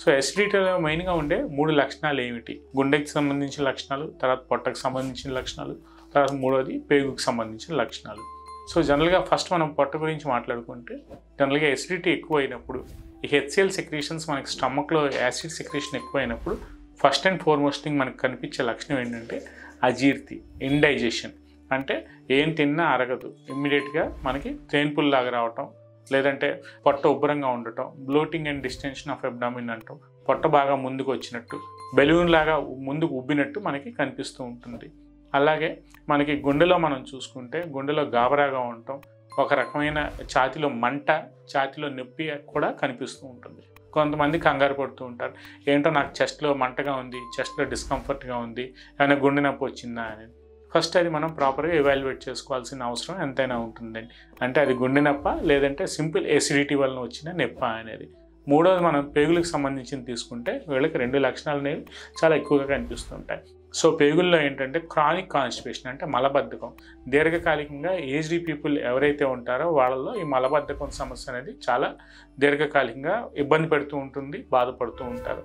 So ఎసిడిటీలో మెయిన్గా ఉండే 3 లక్షణాలు ఏమిటి? గుండెకి సంబంధించిన లక్షణాలు, తర్వాత పొట్టకు సంబంధించిన లక్షణాలు, తర్వాత మూడోది పేగుకు సంబంధించిన లక్షణాలు. సో జనరల్గా ఫస్ట్ మనం పొట్ట గురించి మాట్లాడుకుంటే జనరల్గా ఎసిడిటీ ఎక్కువ అయినప్పుడు ఈ హెచ్సిఎల్ సెక్రీషన్స్ మనకి స్టమక్లో యాసిడ్ సెక్రీషన్ ఎక్కువ అయినప్పుడు ఫస్ట్ అండ్ ఫార్మోస్ట్ థింగ్ మనకు కనిపించే లక్షణం ఏంటంటే అజీర్తి, ఇండైజెషన్. అంటే ఏం తిన్నా అరగదు, ఇమ్మీడియట్గా మనకి తేన్పుల్లాగా రావటం, లేదంటే పొట్ట ఉబ్బరంగా ఉండటం, bloating and distension of abdomen అంటాం, పొట్ట బాగా ముందుకు వచ్చినట్టు, బెలూన్ లాగా ముందుకు ఉబ్బినట్టు మనకి కనిపిస్తూ ఉంటుంది. అలాగే మనకి గుండెలో మనం చూసుకుంటే గుండెలో గాబరాగా ఉండటం, ఒక రకమైన ఛాతీలో మంట, ఛాతీలో నొప్పి కూడా కనిపిస్తూ ఉంటుంది. కొంతమంది కంగారు పడుతూ ఉంటారు, ఏంటో నాకు చెస్ట్లో మంటగా ఉంది, చెస్ట్లో డిస్కంఫర్ట్గా ఉంది, ఏమైనా గుండె నొప్పి వచ్చిందా అనేది. ఫస్ట్ అది మనం ప్రాపర్గా ఎవాల్యుయేట్ చేసుకోవాల్సిన అవసరం ఎంతైనా ఉంటుందండి. అంటే అది గుండె నొప్ప లేదంటే సింపుల్ ఎసిడిటీ వలన వచ్చిన నొప్ప అనేది. మూడోది మనం పేగులకు సంబంధించింది తీసుకుంటే వీళ్ళకి 2 లక్షణాలు అనేవి చాలా ఎక్కువగా కనిపిస్తుంటాయి. సో పేగుల్లో ఏంటంటే క్రానిక్ కాన్స్టిపేషన్ అంటే మలబద్ధకం. దీర్ఘకాలికంగా ఏజ్డ్ పీపుల్ ఎవరైతే ఉంటారో వాళ్ళలో ఈ మలబద్ధకం సమస్య అనేది చాలా దీర్ఘకాలికంగా ఇబ్బంది పెడుతూ ఉంటుంది, బాధపడుతూ ఉంటారు.